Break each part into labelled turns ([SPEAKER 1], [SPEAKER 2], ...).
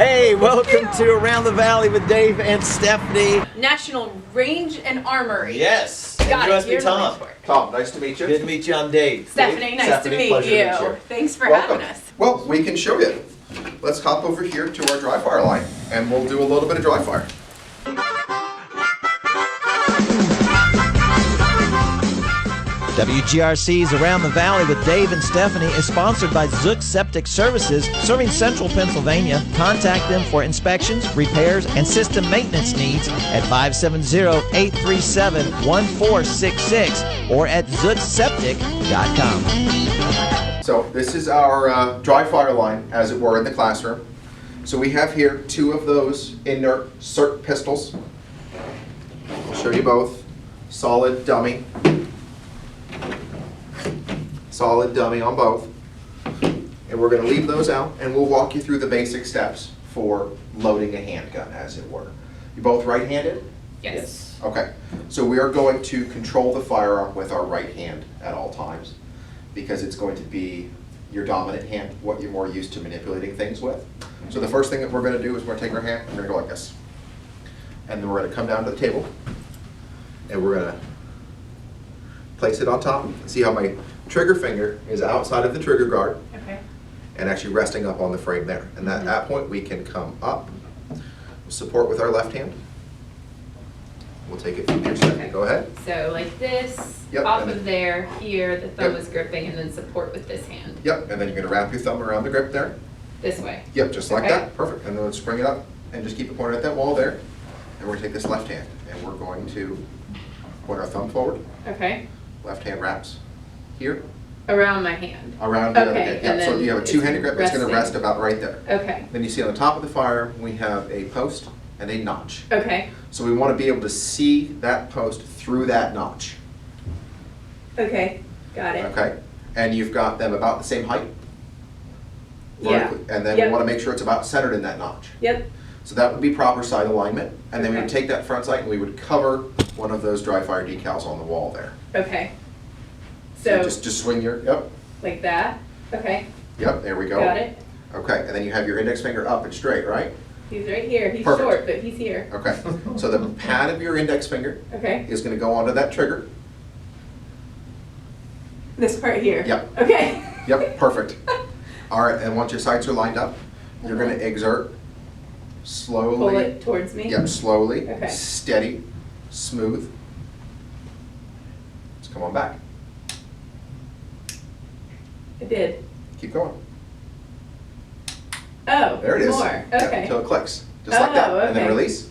[SPEAKER 1] Hey, welcome to Around the Valley with Dave and Stephanie.
[SPEAKER 2] National Range and Armory.
[SPEAKER 1] Yes.
[SPEAKER 2] Got
[SPEAKER 1] and
[SPEAKER 2] it.
[SPEAKER 1] USB Tom.
[SPEAKER 3] Tom, nice to meet you.
[SPEAKER 1] Good to meet you. I'm Dave.
[SPEAKER 2] Stephanie, nice to meet
[SPEAKER 1] pleasure
[SPEAKER 2] you.
[SPEAKER 1] to meet you.
[SPEAKER 2] Thanks for
[SPEAKER 3] Welcome.
[SPEAKER 2] having us.
[SPEAKER 3] Well, we can show you. Let's hop over here to our dry fire line and we'll do a little bit of dry fire.
[SPEAKER 1] WGRC's Around the Valley with Dave and Stephanie is sponsored by Zook Septic Services, serving central Pennsylvania. Contact them for inspections, repairs, and system maintenance needs at 570-837-1466 or at zookseptic.com.
[SPEAKER 3] So this is our dry fire line, as it were, in the classroom. So we have here two of those inert SIRT pistols. I'll show you both. Solid dummy. Solid dummy on both. And we're going to leave those out and we'll walk you through the basic steps for loading a handgun, as it were. You both right-handed?
[SPEAKER 2] Yes.
[SPEAKER 3] Okay, so we are going to control the firearm with our right hand at all times because it's going to be your dominant hand, what you're more used to manipulating things with. So the first thing that we're going to do is we're going to take our hand and we're going to go like this. And then we're going to come down to the table and we're going to place it on top. See how my trigger finger is outside of the trigger guard
[SPEAKER 2] Okay.
[SPEAKER 3] and actually resting up on the frame there. And at that point we can come up, support with our left hand. We'll take it from here, Stephanie.
[SPEAKER 2] Okay.
[SPEAKER 3] Go ahead.
[SPEAKER 2] So like this,
[SPEAKER 3] Yep,
[SPEAKER 2] off
[SPEAKER 3] and
[SPEAKER 2] of
[SPEAKER 3] then-
[SPEAKER 2] there, here, the thumb
[SPEAKER 3] Yep.
[SPEAKER 2] is gripping, and then support with this hand.
[SPEAKER 3] Yep, and then you're going to wrap your thumb around the grip there.
[SPEAKER 2] This way.
[SPEAKER 3] Yep, just like
[SPEAKER 2] Okay.
[SPEAKER 3] that. Perfect. And then let's bring it up and just keep it pointed at that wall there. And we're going to take this left hand and we're going to point our thumb forward.
[SPEAKER 2] Okay.
[SPEAKER 3] Left hand wraps here
[SPEAKER 2] Around my hand.
[SPEAKER 3] around the other
[SPEAKER 2] Okay,
[SPEAKER 3] hand. Yep,
[SPEAKER 2] and
[SPEAKER 3] so
[SPEAKER 2] then
[SPEAKER 3] you have a
[SPEAKER 2] it's
[SPEAKER 3] two-handed grip. It's going to rest
[SPEAKER 2] resting.
[SPEAKER 3] about right there.
[SPEAKER 2] Okay.
[SPEAKER 3] Then you see on the top of the firearm we have a post and a notch.
[SPEAKER 2] Okay.
[SPEAKER 3] So we want to be able to see that post through that notch.
[SPEAKER 2] Okay. Got it.
[SPEAKER 3] Okay? And you've got them about the same height.
[SPEAKER 2] Yeah.
[SPEAKER 3] vertically, and then
[SPEAKER 2] Yep.
[SPEAKER 3] we want to make sure it's about centered in that notch.
[SPEAKER 2] Yep.
[SPEAKER 3] So that would be proper side alignment. And then we would
[SPEAKER 2] Okay.
[SPEAKER 3] take that front sight and we would cover one of those dry fire decals on the wall there.
[SPEAKER 2] Okay.
[SPEAKER 3] So
[SPEAKER 2] So,
[SPEAKER 3] just swing your, yep,
[SPEAKER 2] like that. Okay.
[SPEAKER 3] yep, there we go.
[SPEAKER 2] Got it.
[SPEAKER 3] Okay, and then you have your index finger up and straight, right?
[SPEAKER 2] He's right here. He's
[SPEAKER 3] Perfect.
[SPEAKER 2] short, but he's here.
[SPEAKER 3] Okay, so the pad of your index finger
[SPEAKER 2] Okay.
[SPEAKER 3] is going to go onto that trigger.
[SPEAKER 2] This part here.
[SPEAKER 3] Yep.
[SPEAKER 2] Okay.
[SPEAKER 3] Yep, perfect. All right, and once your sights are lined up, you're going to exert slowly.
[SPEAKER 2] Pull it towards me.
[SPEAKER 3] Yep, slowly,
[SPEAKER 2] Okay.
[SPEAKER 3] steady, smooth. Just come on back.
[SPEAKER 2] It did.
[SPEAKER 3] Keep going.
[SPEAKER 2] Oh,
[SPEAKER 3] There it is.
[SPEAKER 2] more.
[SPEAKER 3] Yep,
[SPEAKER 2] Okay.
[SPEAKER 3] until it clicks, just like that.
[SPEAKER 2] Oh,
[SPEAKER 3] And then
[SPEAKER 2] okay.
[SPEAKER 3] release.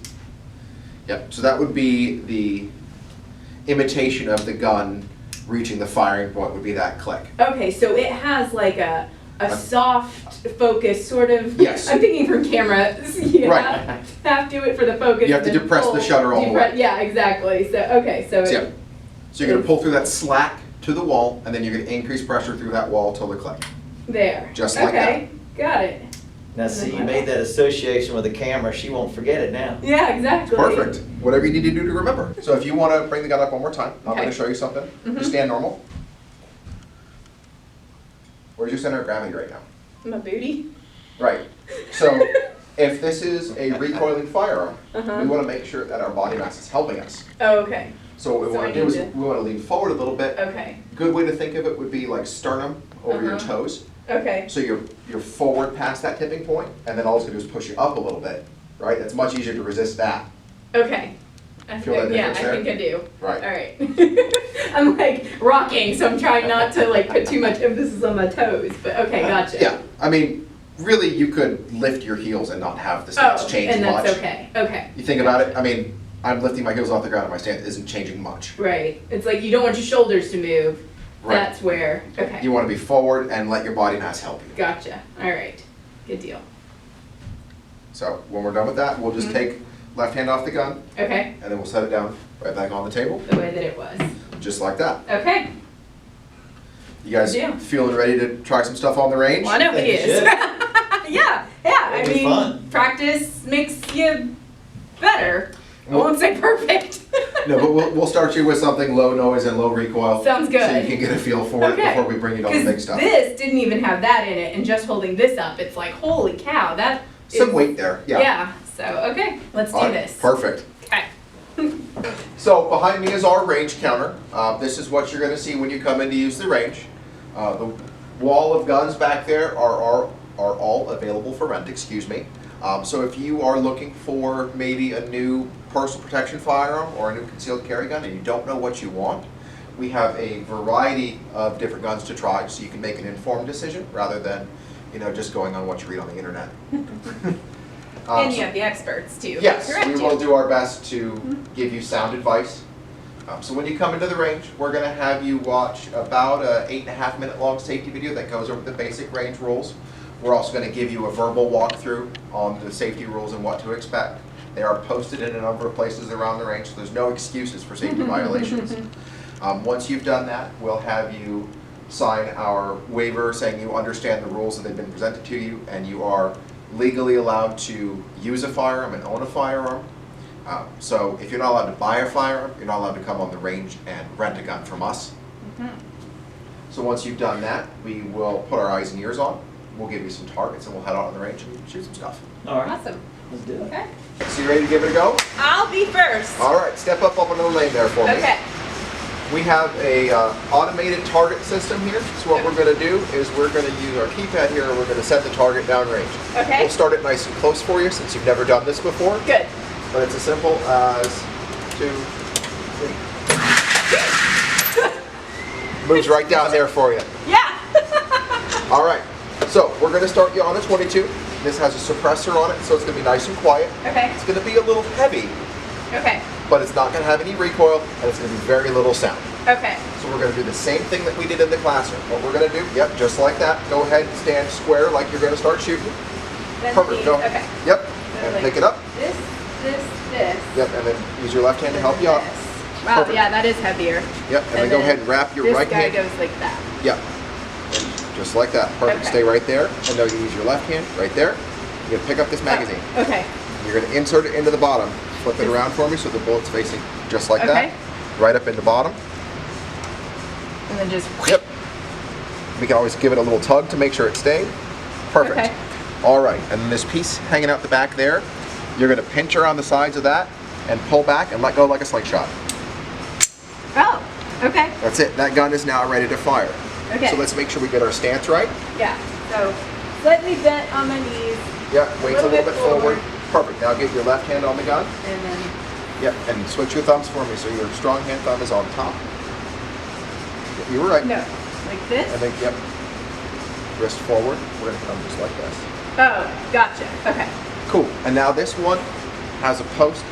[SPEAKER 3] Yep, so that would be the imitation of the gun reaching the firing point would be that click.
[SPEAKER 2] Okay, so it has like a soft focus sort of.
[SPEAKER 3] Yes.
[SPEAKER 2] I'm thinking from camera. You
[SPEAKER 3] Right.
[SPEAKER 2] have to do it for the focus.
[SPEAKER 3] You have to
[SPEAKER 2] and
[SPEAKER 3] depress the
[SPEAKER 2] pull.
[SPEAKER 3] shutter all the way.
[SPEAKER 2] Yeah, exactly. So okay, so
[SPEAKER 3] So,
[SPEAKER 2] it,
[SPEAKER 3] yeah. So you're going to pull through that slack to the wall, and then you're going to increase pressure through that wall till the click.
[SPEAKER 2] there.
[SPEAKER 3] Just like
[SPEAKER 2] okay, got it.
[SPEAKER 1] Now see, you made that association with the camera. She won't forget it now.
[SPEAKER 2] Yeah, exactly.
[SPEAKER 3] Perfect. Whatever you need to do to remember. So if you want to bring the gun up one more time, I'm
[SPEAKER 2] Okay.
[SPEAKER 3] going to show you something.
[SPEAKER 2] Mhm.
[SPEAKER 3] Just stand normal. Where's your center of gravity right now?
[SPEAKER 2] My booty.
[SPEAKER 3] Right. So if this is a recoiling firearm,
[SPEAKER 2] Uh-huh.
[SPEAKER 3] we want to make sure that our body mass is helping us.
[SPEAKER 2] Oh, okay.
[SPEAKER 3] So what we
[SPEAKER 2] So
[SPEAKER 3] want
[SPEAKER 2] I
[SPEAKER 3] to do is
[SPEAKER 2] need to-
[SPEAKER 3] we want to lean forward a little bit.
[SPEAKER 2] Okay.
[SPEAKER 3] Good way to think of it would be like sternum over your
[SPEAKER 2] Uh-huh.
[SPEAKER 3] toes.
[SPEAKER 2] Okay.
[SPEAKER 3] So you're forward past that tipping point, and then all it's going to do is push you up a little bit, right? It's much easier to resist that.
[SPEAKER 2] Okay.
[SPEAKER 3] Feel that
[SPEAKER 2] Yeah,
[SPEAKER 3] difference
[SPEAKER 2] I
[SPEAKER 3] there?
[SPEAKER 2] think I do.
[SPEAKER 3] Right.
[SPEAKER 2] All right. I'm like rocking, so I'm trying not to like put too much emphasis on my toes. But okay, gotcha.
[SPEAKER 3] Yeah, I mean, really, you could lift your heels and not have the stance change
[SPEAKER 2] and
[SPEAKER 3] much.
[SPEAKER 2] that's okay. Okay.
[SPEAKER 3] You think about it, I mean, I'm lifting my heels off the ground and my stance isn't changing much.
[SPEAKER 2] Right. It's like you don't want your shoulders to move.
[SPEAKER 3] Right.
[SPEAKER 2] That's where. Okay.
[SPEAKER 3] You want to be forward and let your body mass help you.
[SPEAKER 2] Gotcha. All right. Good deal.
[SPEAKER 3] So when we're done with that, we'll just
[SPEAKER 2] Mhm.
[SPEAKER 3] take left hand off the gun,
[SPEAKER 2] Okay.
[SPEAKER 3] and then we'll set it down right back on the table,
[SPEAKER 2] The way that it was.
[SPEAKER 3] just like that.
[SPEAKER 2] Okay.
[SPEAKER 3] You guys
[SPEAKER 2] Good deal.
[SPEAKER 3] feeling ready to try some stuff on the range?
[SPEAKER 2] Well, I know
[SPEAKER 1] think
[SPEAKER 2] he
[SPEAKER 1] you
[SPEAKER 2] is.
[SPEAKER 1] should.
[SPEAKER 2] Yeah. I
[SPEAKER 1] It'll be
[SPEAKER 2] mean,
[SPEAKER 1] fun.
[SPEAKER 2] practice makes you better. I won't say perfect.
[SPEAKER 3] No, but we'll start you with something low noise and low recoil.
[SPEAKER 2] Sounds
[SPEAKER 3] So
[SPEAKER 2] good.
[SPEAKER 3] you can get a feel for it
[SPEAKER 2] Okay.
[SPEAKER 3] before we bring you on the big
[SPEAKER 2] Because
[SPEAKER 3] stuff.
[SPEAKER 2] this didn't even have that in it, and just holding this up, it's like, holy cow, that
[SPEAKER 3] Some weight there, yeah.
[SPEAKER 2] Yeah, so, okay, let's do
[SPEAKER 3] All right,
[SPEAKER 2] this.
[SPEAKER 3] Perfect.
[SPEAKER 2] Okay.
[SPEAKER 3] So behind me is our range counter. This is what you're going to see when you come in to use the range. The wall of guns back there are all available for rent, excuse me. So if you are looking for maybe a new personal protection firearm or a new concealed carry gun and you don't know what you want, we have a variety of different guns to try so you can make an informed decision rather than, just going on what you read on the internet.
[SPEAKER 2] And you have the experts too.
[SPEAKER 3] Yes,
[SPEAKER 2] Correct
[SPEAKER 3] we
[SPEAKER 2] you.
[SPEAKER 3] will do our best to give you sound advice. So when you come into the range, we're going to have you watch about a 8.5 minute long safety video that goes over the basic range rules. We're also going to give you a verbal walkthrough on the safety rules and what to expect. They are posted in a number of places around the range, so there's no excuses for safety violations. Once you've done that, we'll have you sign our waiver saying you understand the rules that they've been presented to you and you are legally allowed to use a firearm and own a firearm. So if you're not allowed to buy a firearm, you're not allowed to come on the range and rent a gun from us. So once you've done that, we will put our eyes and ears on. We'll give you some targets and we'll head out on the range and shoot some stuff.
[SPEAKER 1] All right.
[SPEAKER 2] Awesome.
[SPEAKER 1] Let's do it.
[SPEAKER 2] Okay.
[SPEAKER 3] So you ready to give it a go?
[SPEAKER 2] I'll be first.
[SPEAKER 3] All right, step up another lane there for me.
[SPEAKER 2] Okay.
[SPEAKER 3] We have a automated target system here. So what we're going to do is we're going to use our keypad here and we're going to set the target downrange.
[SPEAKER 2] Okay.
[SPEAKER 3] We'll start it nice and close for you since you've never done this before.
[SPEAKER 2] Good.
[SPEAKER 3] But it's as simple as 2, 3. Moves right down there for you.
[SPEAKER 2] Yeah.
[SPEAKER 3] All right. So we're going to start you on a 22. This has a suppressor on it, so it's going to be nice and quiet.
[SPEAKER 2] Okay.
[SPEAKER 3] It's going to be a little heavy,
[SPEAKER 2] Okay.
[SPEAKER 3] but it's not going to have any recoil, and it's going to be very little sound.
[SPEAKER 2] Okay.
[SPEAKER 3] So we're going to do the same thing that we did in the classroom. What we're going to do, yep, just like that. Go ahead and stand square like you're going to start shooting.
[SPEAKER 2] Then
[SPEAKER 3] Perfect.
[SPEAKER 2] these,
[SPEAKER 3] Go.
[SPEAKER 2] okay.
[SPEAKER 3] Yep.
[SPEAKER 2] Then
[SPEAKER 3] And
[SPEAKER 2] like
[SPEAKER 3] pick it up.
[SPEAKER 2] This.
[SPEAKER 3] Yep. And then use your left hand to help you out.
[SPEAKER 2] This. Wow,
[SPEAKER 3] Perfect.
[SPEAKER 2] yeah, that is heavier.
[SPEAKER 3] Yep. And then go ahead and wrap your right hand.
[SPEAKER 2] This guy goes like that.
[SPEAKER 3] Yep. And just like that. Perfect.
[SPEAKER 2] Okay.
[SPEAKER 3] Stay right there. And now you use your left hand right there. You're going to pick up this magazine.
[SPEAKER 2] Oh, okay.
[SPEAKER 3] You're going to insert it into the bottom. Flip it around for me so the bullet's facing just like
[SPEAKER 2] Okay.
[SPEAKER 3] that. Right up in the bottom.
[SPEAKER 2] And then just.
[SPEAKER 3] Yep. We can always give it a little tug to make sure it's staying. Perfect.
[SPEAKER 2] Okay.
[SPEAKER 3] All right. And then this piece hanging out the back there, you're going to pinch around the sides of that and pull back and let go like a slingshot.
[SPEAKER 2] Oh. Okay.
[SPEAKER 3] That's it. That gun is now ready to fire.
[SPEAKER 2] Okay.
[SPEAKER 3] So let's make sure we get our stance right.
[SPEAKER 2] Yeah. So slightly bent on my knees.
[SPEAKER 3] Yeah, weights a little bit forward. Perfect. Now get your left hand on the gun.
[SPEAKER 2] And then.
[SPEAKER 3] Yep, and switch your thumbs for me. So your strong hand thumb is on top. Yep, you were right.
[SPEAKER 2] No. Like this?
[SPEAKER 3] And then, yep, wrist forward. We're going to come just like this.
[SPEAKER 2] Oh, gotcha. Okay.
[SPEAKER 3] Cool. And now this one has a post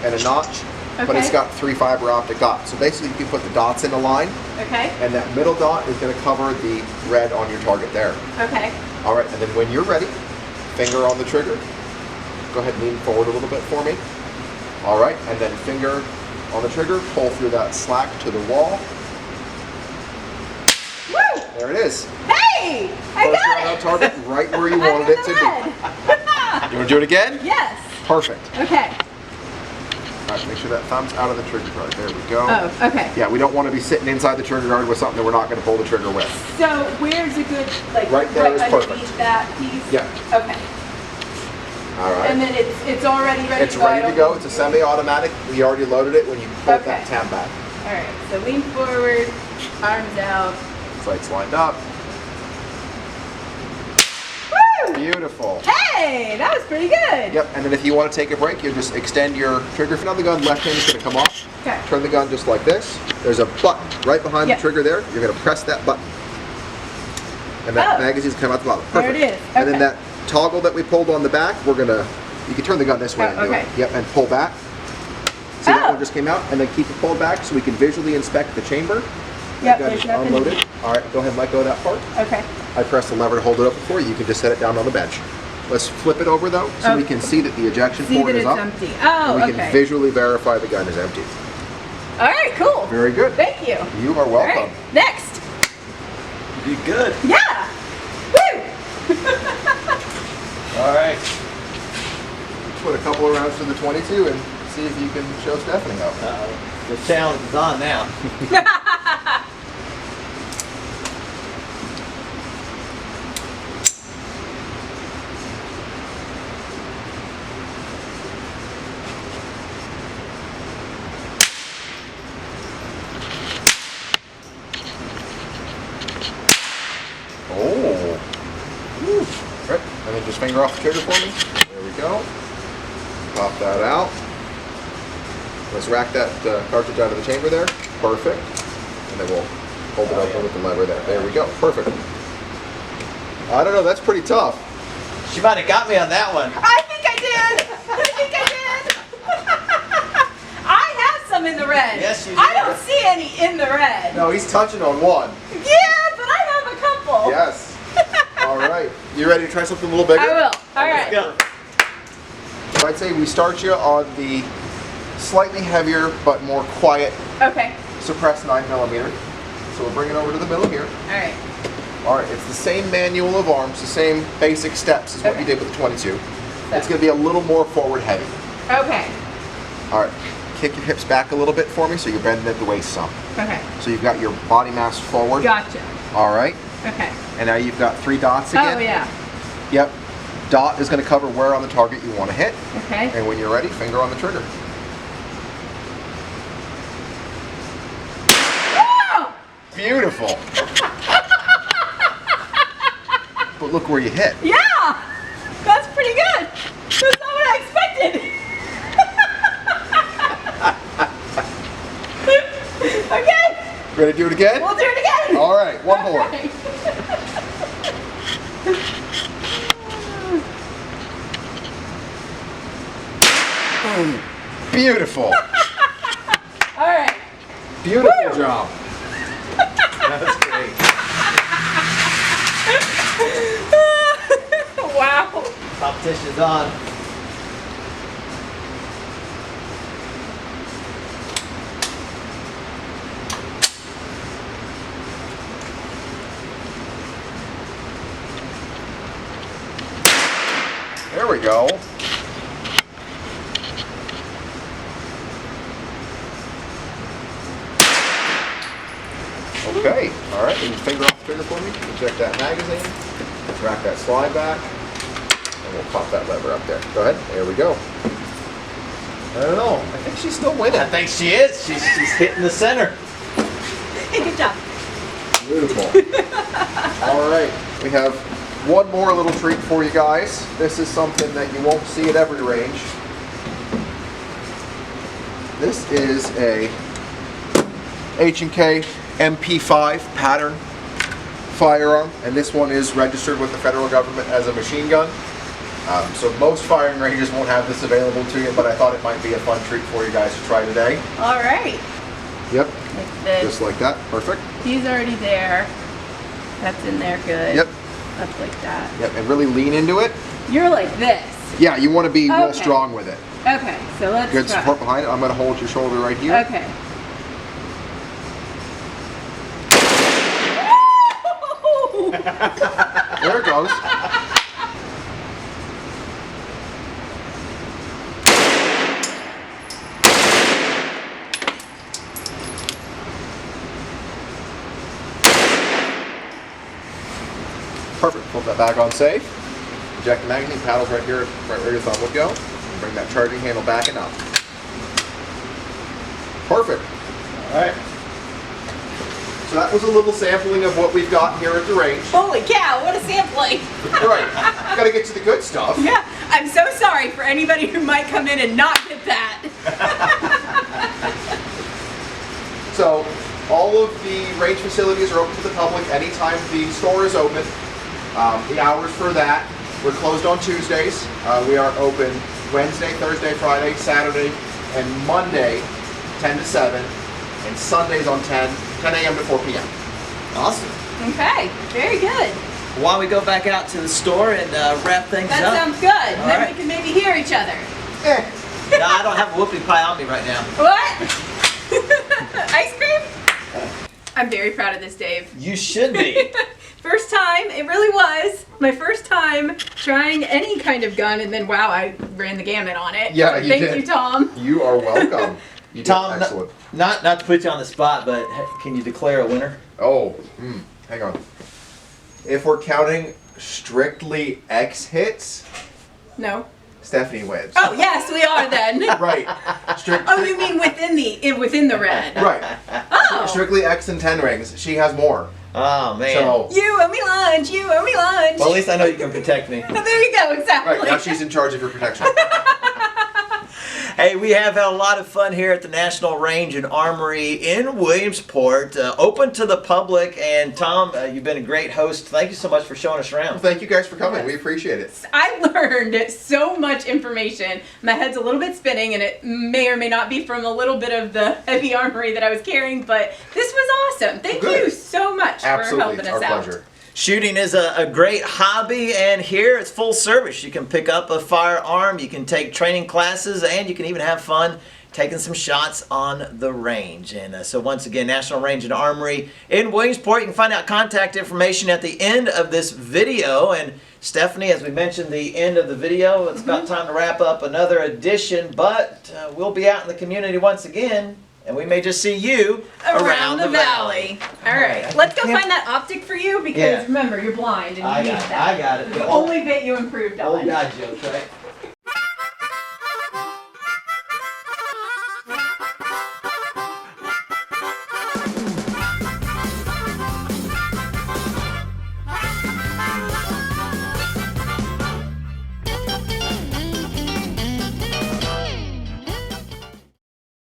[SPEAKER 3] and a notch, but it's
[SPEAKER 2] Okay.
[SPEAKER 3] got 3 fiber optic dots. So basically you can put the dots in a line,
[SPEAKER 2] Okay.
[SPEAKER 3] and that middle dot is going to cover the red on your target there.
[SPEAKER 2] Okay.
[SPEAKER 3] All right, and then when you're ready, finger on the trigger. Go ahead and lean forward a little bit for me. All right, and then finger on the trigger, pull through that slack to the wall.
[SPEAKER 2] Woo!
[SPEAKER 3] There it is.
[SPEAKER 2] Hey! I
[SPEAKER 3] First
[SPEAKER 2] got
[SPEAKER 3] round on
[SPEAKER 2] it!
[SPEAKER 3] target, right where you wanted it to be. You want to do it again?
[SPEAKER 2] Yes.
[SPEAKER 3] Perfect.
[SPEAKER 2] Okay.
[SPEAKER 3] All right, make sure that thumb's out of the trigger guard. There we go.
[SPEAKER 2] Oh, okay.
[SPEAKER 3] Yeah, we don't want to be sitting inside the trigger guard with something that we're not going to pull the trigger with.
[SPEAKER 2] So where's a good, like,
[SPEAKER 3] Right there is
[SPEAKER 2] underneath
[SPEAKER 3] perfect.
[SPEAKER 2] that piece?
[SPEAKER 3] Yeah.
[SPEAKER 2] Okay.
[SPEAKER 3] All right.
[SPEAKER 2] And then it's already ready
[SPEAKER 3] It's
[SPEAKER 2] to go.
[SPEAKER 3] ready to go. It's a semi-automatic. We already loaded it when you pulled
[SPEAKER 2] Okay.
[SPEAKER 3] that tab back.
[SPEAKER 2] All right. So lean forward, arms out.
[SPEAKER 3] Sights lined up.
[SPEAKER 2] Woo!
[SPEAKER 3] Beautiful.
[SPEAKER 2] Hey, that was pretty good.
[SPEAKER 3] Yep, and then if you want to take a break, you just extend your trigger fin on the gun. Left hand is going to come off.
[SPEAKER 2] Okay.
[SPEAKER 3] Turn the gun just like this. There's a button right behind
[SPEAKER 2] Yep.
[SPEAKER 3] the trigger there. You're going to press that button. And that
[SPEAKER 2] Oh.
[SPEAKER 3] magazine's come out the bottom.
[SPEAKER 2] There
[SPEAKER 3] Perfect.
[SPEAKER 2] it is.
[SPEAKER 3] And then
[SPEAKER 2] Okay.
[SPEAKER 3] that toggle that we pulled on the back, we're going to, you can turn the gun this way
[SPEAKER 2] Oh,
[SPEAKER 3] and do
[SPEAKER 2] okay.
[SPEAKER 3] it. Yep, and pull back. See that
[SPEAKER 2] Oh.
[SPEAKER 3] one just came out? And then keep it pulled back so we can visually inspect the chamber.
[SPEAKER 2] Yep,
[SPEAKER 3] Gun
[SPEAKER 2] there's
[SPEAKER 3] is
[SPEAKER 2] nothing.
[SPEAKER 3] unloaded. All right, go ahead and let go of that part.
[SPEAKER 2] Okay.
[SPEAKER 3] I pressed the lever to hold it up before. You can just set it down on the bench. Let's flip it over though, so we
[SPEAKER 2] Okay.
[SPEAKER 3] can see that the ejection
[SPEAKER 2] See
[SPEAKER 3] port
[SPEAKER 2] that
[SPEAKER 3] is
[SPEAKER 2] it's
[SPEAKER 3] up.
[SPEAKER 2] empty. Oh,
[SPEAKER 3] And we
[SPEAKER 2] okay.
[SPEAKER 3] can visually verify the gun is empty.
[SPEAKER 2] All right, cool.
[SPEAKER 3] Very good.
[SPEAKER 2] Thank you.
[SPEAKER 3] You are
[SPEAKER 2] All
[SPEAKER 3] welcome.
[SPEAKER 2] right, next.
[SPEAKER 1] You did good.
[SPEAKER 2] Yeah. Woo!
[SPEAKER 1] All right.
[SPEAKER 3] Put a couple of rounds to the 22 and see if you can show Stephanie up.
[SPEAKER 1] The challenge is on now.
[SPEAKER 3] Oh. Woo. Right. And then just finger off the trigger for me. There we go. Pop that out. Let's rack that cartridge out of the chamber there. Perfect. And then we'll hold it open with the lever there. There we go. Perfect. I don't know. That's pretty tough.
[SPEAKER 1] She might have got me on that one.
[SPEAKER 2] I think I did. I think I did. I have some in the red.
[SPEAKER 1] Yes, you
[SPEAKER 2] I
[SPEAKER 1] do.
[SPEAKER 2] don't see any in the red.
[SPEAKER 3] No, he's touching on one.
[SPEAKER 2] Yeah, but I have a couple.
[SPEAKER 3] Yes. All right. You ready to try something a little bigger?
[SPEAKER 2] I will. All right.
[SPEAKER 1] Go.
[SPEAKER 3] So I'd say we start you on the slightly heavier but more quiet
[SPEAKER 2] Okay.
[SPEAKER 3] suppressed 9mm. So we'll bring it over to the middle here.
[SPEAKER 2] All right.
[SPEAKER 3] All right, it's the same manual of arms, the same basic steps as what you
[SPEAKER 2] Okay.
[SPEAKER 3] did with the 22. It's going to be a little more forward heavy.
[SPEAKER 2] Okay.
[SPEAKER 3] All right, kick your hips back a little bit for me so you're bending at the waist some.
[SPEAKER 2] Okay.
[SPEAKER 3] So you've got your body mass forward.
[SPEAKER 2] Gotcha.
[SPEAKER 3] All right,
[SPEAKER 2] Okay.
[SPEAKER 3] and now you've got 3 dots again.
[SPEAKER 2] Oh yeah.
[SPEAKER 3] Yep. Dot is going to cover where on the target you want to hit.
[SPEAKER 2] Okay.
[SPEAKER 3] And when you're ready, finger on the trigger.
[SPEAKER 2] Oh!
[SPEAKER 3] Beautiful. But look where you hit.
[SPEAKER 2] Yeah. That's pretty good. That's not what I expected. Okay.
[SPEAKER 3] Ready to do it again?
[SPEAKER 2] We'll do it again.
[SPEAKER 3] All right, one more.
[SPEAKER 2] Okay.
[SPEAKER 3] Beautiful.
[SPEAKER 2] All right.
[SPEAKER 3] Beautiful
[SPEAKER 2] Woo!
[SPEAKER 3] job. That's great.
[SPEAKER 2] Wow.
[SPEAKER 1] Competition's on.
[SPEAKER 3] There we go. Okay, all right, and finger off the trigger for me. Eject that magazine, rack that slide back, and we'll pop that lever up there. Go ahead, there we go. I don't know, I think she's still winning.
[SPEAKER 1] I think she is. She's hitting the center.
[SPEAKER 2] Good job.
[SPEAKER 3] Beautiful. All right, we have one more little treat for you guys. This is something that you won't see at every range. This is a K Mp5 Pattern Firearm, and this one is registered with the federal government as a machine gun. So most firing ranges won't have this available to you, but I thought it might be a fun treat for you guys to try today.
[SPEAKER 2] All right.
[SPEAKER 3] Yep,
[SPEAKER 2] Like this.
[SPEAKER 3] just like that. Perfect.
[SPEAKER 2] He's already there. That's in there good.
[SPEAKER 3] Yep,
[SPEAKER 2] Up like that.
[SPEAKER 3] yep, and really lean into it.
[SPEAKER 2] You're like this.
[SPEAKER 3] Yeah, you want to be real
[SPEAKER 2] Okay.
[SPEAKER 3] strong with it.
[SPEAKER 2] Okay, so let's
[SPEAKER 3] Good
[SPEAKER 2] try.
[SPEAKER 3] support behind it. I'm going to hold your shoulder right here.
[SPEAKER 2] Okay.
[SPEAKER 3] There it goes. Perfect. Put that back on safe. Eject the magazine. Paddles right here, right where your thumb would go. And bring that charging handle back and up. Perfect.
[SPEAKER 1] All right.
[SPEAKER 3] So that was a little sampling of what we've got here at the range.
[SPEAKER 2] Holy cow, what a sampling.
[SPEAKER 3] Right. Got to get to the good stuff.
[SPEAKER 2] Yeah, I'm so sorry for anybody who might come in and not get that.
[SPEAKER 3] So all of the range facilities are open to the public anytime the store is open. The hours for that, we're closed on Tuesdays. We are open Wednesday, Thursday, Friday, Saturday, and Monday, 10 to 7, and Sundays on 10 a.m. to 4 p.m.
[SPEAKER 1] Awesome.
[SPEAKER 2] Okay, very good.
[SPEAKER 1] Why don't we go back out to the store and wrap things
[SPEAKER 2] That
[SPEAKER 1] up?
[SPEAKER 2] sounds good.
[SPEAKER 1] All
[SPEAKER 2] Then
[SPEAKER 1] right.
[SPEAKER 2] we can maybe hear each other.
[SPEAKER 1] No, I don't have a whoopie pie on me right now.
[SPEAKER 2] What? Ice cream? I'm very proud of this, Dave.
[SPEAKER 1] You should be.
[SPEAKER 2] First time, it really was. My first time trying any kind of gun, and then wow, I ran the gamut on it.
[SPEAKER 3] Yeah,
[SPEAKER 2] So
[SPEAKER 3] you
[SPEAKER 2] thank
[SPEAKER 3] did.
[SPEAKER 2] you, Tom.
[SPEAKER 3] You are welcome. You did
[SPEAKER 1] Tom,
[SPEAKER 3] excellent.
[SPEAKER 1] not to put you on the spot, but can you declare a winner?
[SPEAKER 3] Oh, hang on. If we're counting strictly X hits,
[SPEAKER 2] No.
[SPEAKER 3] Stephanie wins.
[SPEAKER 2] Oh yes, we are then.
[SPEAKER 3] Right.
[SPEAKER 2] Oh, you mean within the red?
[SPEAKER 3] Right.
[SPEAKER 2] Oh.
[SPEAKER 3] Strictly X and 10 rings. She has more.
[SPEAKER 1] Oh, man.
[SPEAKER 3] So,
[SPEAKER 2] You owe me lunch. You owe me lunch.
[SPEAKER 1] Well, at least I know you can protect me.
[SPEAKER 2] There you go. Exactly.
[SPEAKER 3] right, now she's in charge of your protection.
[SPEAKER 1] Hey, we have had a lot of fun here at the National Range and Armory in Williamsport, open to the public. And Tom, you've been a great host. Thank you so much for showing us
[SPEAKER 3] Well,
[SPEAKER 1] around.
[SPEAKER 3] thank you guys for coming. We appreciate it.
[SPEAKER 2] I learned so much information. My head's a little bit spinning, and it may or may not be from a little bit of the heavy armory that I was carrying, but this was awesome. Thank
[SPEAKER 3] Good.
[SPEAKER 2] you so much for
[SPEAKER 3] Absolutely,
[SPEAKER 2] helping
[SPEAKER 3] it's
[SPEAKER 2] us
[SPEAKER 3] our
[SPEAKER 2] out.
[SPEAKER 3] pleasure.
[SPEAKER 1] Shooting is a great hobby, and here it's full service. You can pick up a firearm, you can take training classes, and you can even have fun taking some shots on the range. And so once again, National Range and Armory in Williamsport. You can find out contact information at the end of this video. And Stephanie, as we mentioned, the end of the video, it's about time to wrap up another edition, but we'll be out in the community once again. And we may just see you
[SPEAKER 2] Around the valley. All right, let's go
[SPEAKER 1] Yeah.
[SPEAKER 2] find that optic for you because
[SPEAKER 1] Yeah.
[SPEAKER 2] remember, you're blind and you
[SPEAKER 1] I
[SPEAKER 2] need
[SPEAKER 1] got it.
[SPEAKER 2] that.
[SPEAKER 1] I got it.
[SPEAKER 2] The only bit you improved on.
[SPEAKER 1] Old guy jokes, right?